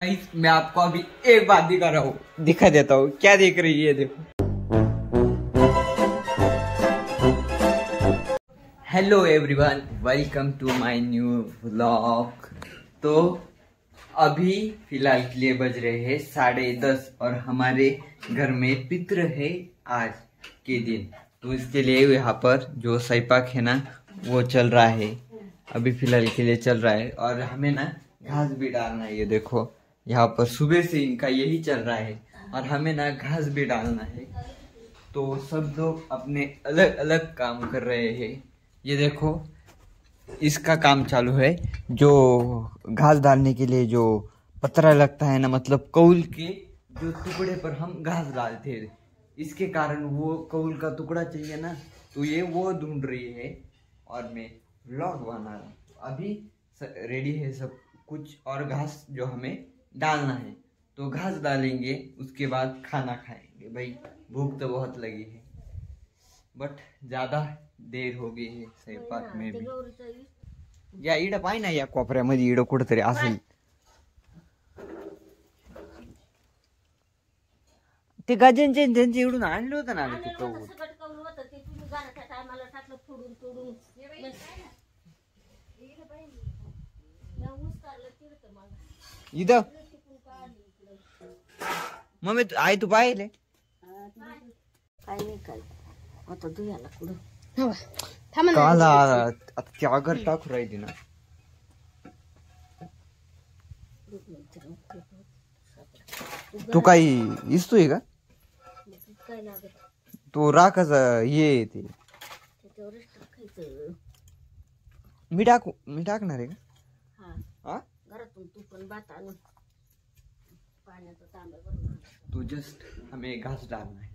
मैं आपको अभी एक बात दिखा रहा हूँ, दिखा देता हूँ। क्या देख रही है, देखो। Hello everyone, welcome to my new vlog. तो अभी फिलहाल के लिए बज रहे हैं 10:30 और हमारे घर में पितृ है आज के दिन। तो इसके लिए यहाँ पर जो सैपाक है ना वो चल रहा है, अभी फिलहाल के लिए चल रहा है। और हमें ना घास भी डालना है, ये देखो यहाँ पर सुबह से इनका यही चल रहा है और हमें ना घास भी डालना है। तो सब लोग अपने अलग अलग काम कर रहे हैं। ये देखो इसका काम चालू है, जो घास डालने के लिए जो पतरा लगता है ना, मतलब कौल के जो टुकड़े पर हम घास डालते हैं, इसके कारण वो कौल का टुकड़ा चाहिए ना, तो ये वो ढूंढ रही है और मैं व्लॉग बना रहा हूँ। अभी रेडी है सब कुछ और घास जो हमें डालना है, तो घास डालेंगे, उसके बाद खाना खाएंगे। भाई भूख तो बहुत लगी है, बट ज्यादा देर हो गई है स्वयंपाक में भी। या इड पाय ना, या कोपऱ्यामध्ये इड कुठतरी असेल ते गजनचे त्यांचे इडून आणलं होतं ना ते कौल. इथं मम्मी आई तू पाहिले काय नाही काय आता दुयाला कुठं काल आता त्यागर टाकू राहिली ना. तू काही इस्तोय का काय लागत तो राखाच ये ते त्याच्यावरच टाकायचं. मी टाकणार आहे का? हा घरातून तू पण भात आणून पाण्याचा तांब्या भरून तो जस्ट हमें घास डालना है.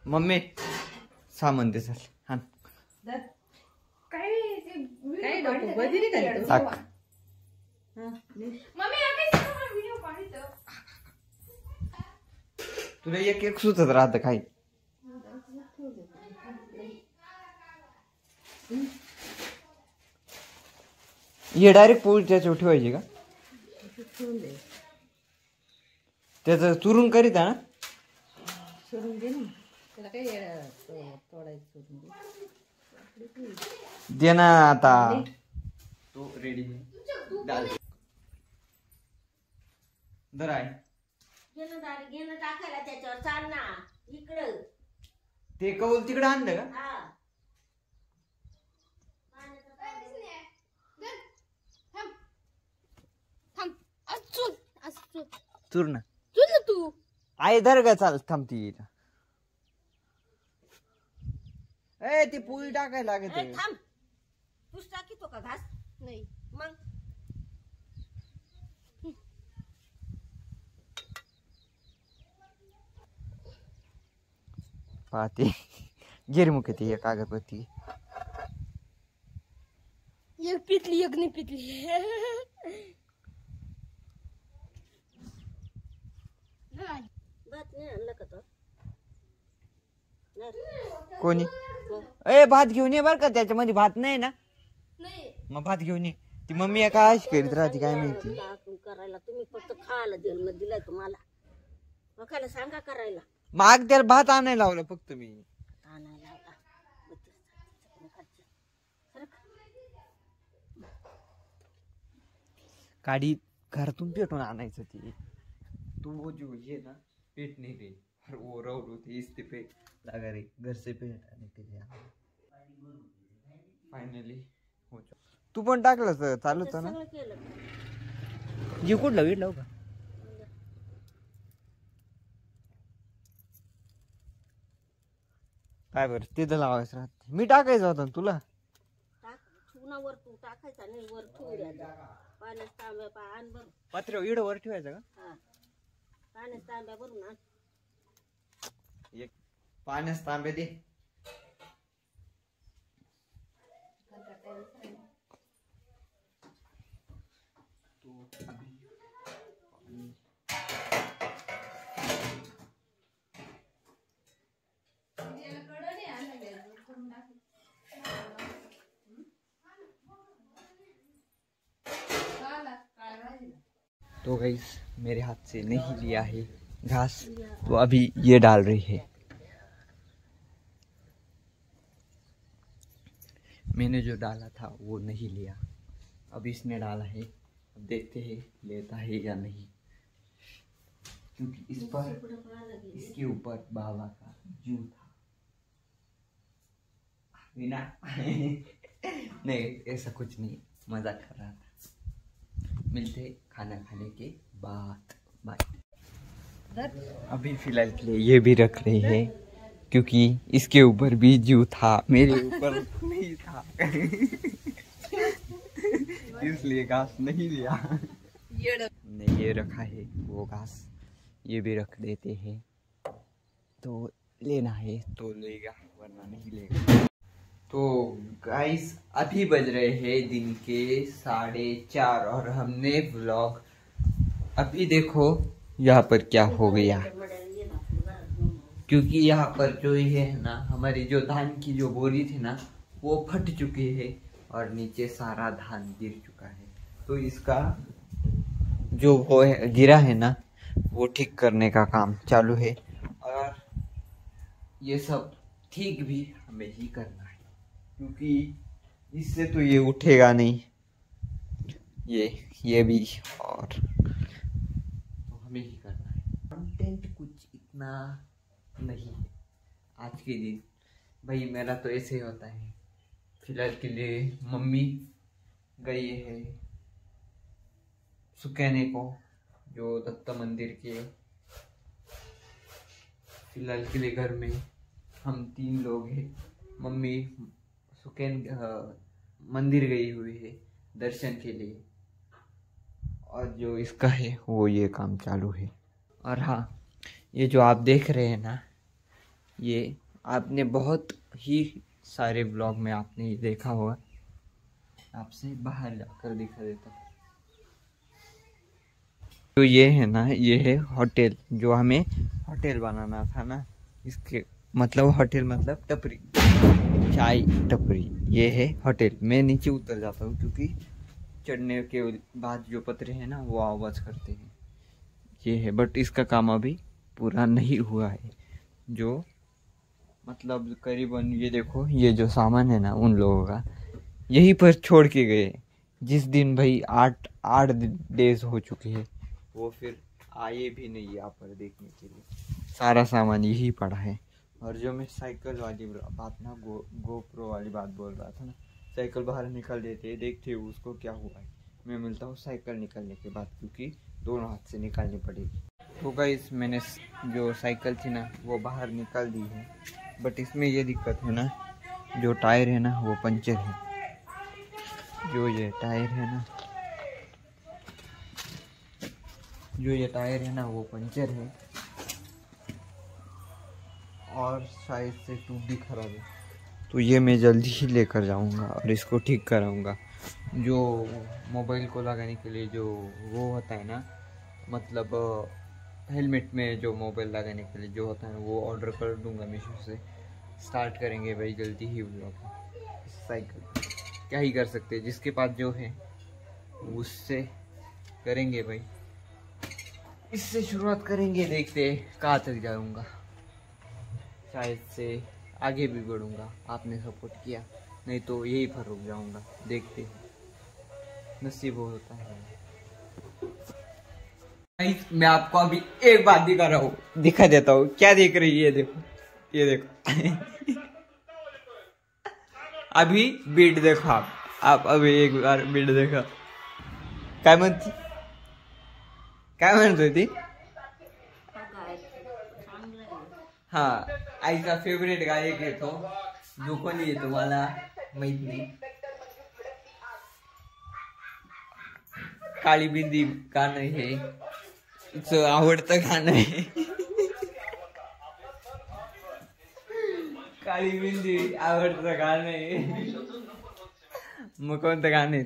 मम्मी सामान दे चल. हाँ काय डॉक्टर बदिरी करतो टाक. तुला एक एक सुचत राहतं काही. ये डायरेक्ट पोळी त्याच्यावर ठेवायची का? त्याचं चुरून करीत आहे ना. सोडून दे ना त्याला काय तोडायचं सोडून दे. दे ना आता. तो रेडी है, डाल दर आहे. घेणं टाकायला त्याच्यावर चाल ना इकडं. ते कौल तिकडे आणलं का? हा चूर ना तू आई धर का. चाल थांबती. ए ती पोळी टाकायला लागत आहे. थांब तूच टाकीतो का घास नाही मग पाहते गिरमुख ती कागदपत्ती. एक पितली एक नाही पितली. भात नाही आणलं का तो कोणी ए भात घेऊन ये बर का. त्याच्यामध्ये भात नाही ना, मग भात घेऊन ये. ती मम्मी काय करीत राहते काय माहिती. करायला तुम्ही फक्त खायला जन्म दिलाय तुम्हाला, मग खायला सांगा करायला. माग त्याला भात आणायला लावलं फक्त मी. आणायला गाडी घरातून पेटून आणायचं. ती तू वो जो ये ना पेट नहीं रही और वो रो थी इससे पे लगा रही घर से पेट आने के लिए. फायनली हो. तू पण टाकलं चालू होतं ना. सगळं केलं ये कुठलं विडलं का काय बरं तिथं लावायचं राहते. मी टाकायचं होतं तुला. टाक चुनावर तू टाकायचा नाही वर ठेवू द्यायचा. पाण्यात तांब्या आण भरून. पत्र इड वर ठेवायचं का? हा पाण्यात तांब्या भरून आण. एक पाण्यास तांबे दे. तो तो गाइस मेरे हाथ से नहीं लिया है घास, तो अभी ये डाल रही है। मैंने जो डाला था वो नहीं लिया, अब इसने डाला है। अब देखते हैं लेता है या नहीं, क्योंकि इस पर इसके ऊपर बाबा का जू था। बिना नहीं ऐसा कुछ नहीं, मजाक कर रहा था। मिलते खाना खाने के बाद, बाय। अभी फिलहाल के लिए ये भी रख रही है, क्योंकि इसके ऊपर भी जू था, मेरे ऊपर नहीं था इसलिए घास नहीं लिया। नहीं ये रखा है वो घास, ये भी रख देते हैं। तो लेना है तो लेगा, वरना नहीं लेगा। तो गाइस अभी बज रहे हैं दिन के 4:30 और हमने व्लॉग, अभी देखो यहाँ पर क्या हो गया, क्योंकि यहाँ पर जो ये है ना, हमारी जो धान की जो बोरी थी ना वो फट चुकी है और नीचे सारा धान गिर चुका है। तो इसका जो वो है गिरा है ना, वो ठीक करने का काम चालू है, और ये सब ठीक भी हमें ही करना है, क्योंकि इससे तो ये उठेगा नहीं, ये भी, और तो हमें ही करना है। कंटेंट कुछ इतना नहीं है आज के दिन, भाई मेरा तो ऐसे ही होता है। फिलहाल के लिए मम्मी गई है सुकैने को, जो दत्त मंदिर के। फिलहाल के लिए घर में हम 3 लोग हैं। मम्मी सुकैन मंदिर गई हुई है दर्शन के लिए, और जो इसका है वो ये काम चालू है। और हाँ, ये जो आप देख रहे हैं ना, ये आपने बहुत ही सारे ब्लॉग में आपने ये देखा होगा। आपसे बाहर जाकर दिखा देता हूँ। तो ये है ना, ये है होटल, जो हमें होटल बनाना था ना, इसके मतलब होटल मतलब टपरी, चाय टपरी, ये है होटल। मैं नीचे उतर जाता हूँ, क्योंकि चढ़ने के बाद जो पतरे हैं ना वो आवाज़ करते हैं। ये है, बट इसका काम अभी पूरा नहीं हुआ है। जो मतलब करीबन ये देखो, ये जो सामान है ना उन लोगों का, यहीं पर छोड़ के गए। जिस दिन भाई 8 डेज हो चुके हैं, वो फिर आए भी नहीं यहाँ पर देखने के लिए। सारा सामान यही पड़ा है। और जो मैं साइकिल वाली बात ना, गोप्रो वाली बात बोल रहा था ना, साइकिल बाहर निकल देते, देखते उसको क्या हुआ है। मैं मिलता हूँ साइकिल निकलने के बाद, क्योंकि दोनों हाथ से निकालनी पड़ेगी। तो गाइस मैंने जो साइकिल थी ना वो बाहर निकाल दी है, बट इसमें ये दिक्कत है ना, जो टायर है ना वो पंचर है। जो ये टायर है ना वो पंचर है, और शायद से ट्यूब भी खराब है। तो ये मैं जल्दी ही लेकर जाऊंगा और इसको ठीक कराऊंगा। जो मोबाइल को लगाने के लिए जो वो होता है ना, मतलब हेलमेट में जो मोबाइल लगाने के लिए जो होता है वो ऑर्डर कर दूंगा मीशो से। स्टार्ट करेंगे भाई जल्दी ही व्लॉग। साइकिल क्या ही कर सकते हैं, जिसके पास जो है उससे करेंगे भाई, इससे शुरुआत करेंगे। देखते कहाँ तक जाऊंगा, शायद से आगे भी बढ़ूंगा। आपने सपोर्ट किया, नहीं तो यही पर रुक जाऊंगा। देखते हैं, नसीब होता है। मैं आपको अभी एक बात दिखा देता हूँ। क्या देख रही है? ये देखो, ये देखो अभी बीट देखो आप अभी एक बार बीट देखा। काय म्हणती होती? हा, आईचा फेवरेट गायक आहे तो, जो कोणी आहे तुम्हाला माहित नाही। काळी बिंदी गाणं हे तिचं आवडतं गाणं आहे। काळी बिंदी आवडतं गाणं आहे। मग कोणतं गाणं आहे?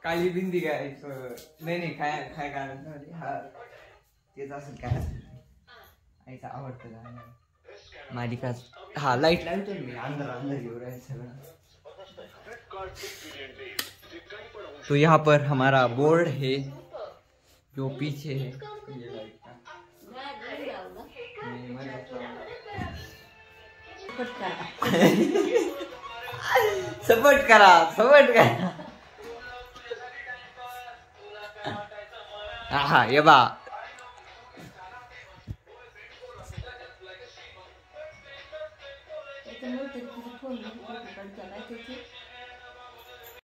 काळी बिंदी गायचं नाही, काय गाणं? हा तेच असेल काय, आईचं आवडतं गाणं मालिका। हा लाईट लावतो मी, अंधार येऊ राहील सगळं। तो यहाँ पर हमारा बोर्ड है जो पीछे है। सपोर्ट करा। हाँ ये बा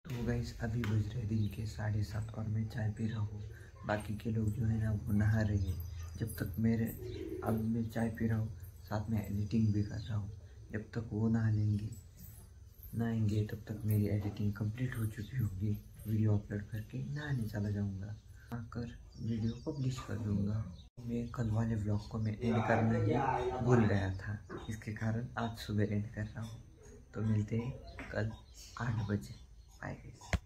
तो गाइस अभी बज रहे दिन के 7:30 और मैं चाय पी रहा हूँ। बाकी के लोग जो है ना वो नहा रहे हैं। जब तक अब मैं चाय पी रहा हूँ, साथ में एडिटिंग भी कर रहा हूँ। जब तक वो नहाएंगे तब तक मेरी एडिटिंग कंप्लीट हो चुकी होगी। वीडियो अपलोड करके नहाने चला जाऊँगा, आकर वीडियो पब्लिश कर दूँगा। मैं कल वाले व्लॉग को मैं एंड करना ही भूल गया था, इसके कारण आज सुबह एंड कर रहा हूँ। तो मिलते हैं कल 8 बजे। Bye guys.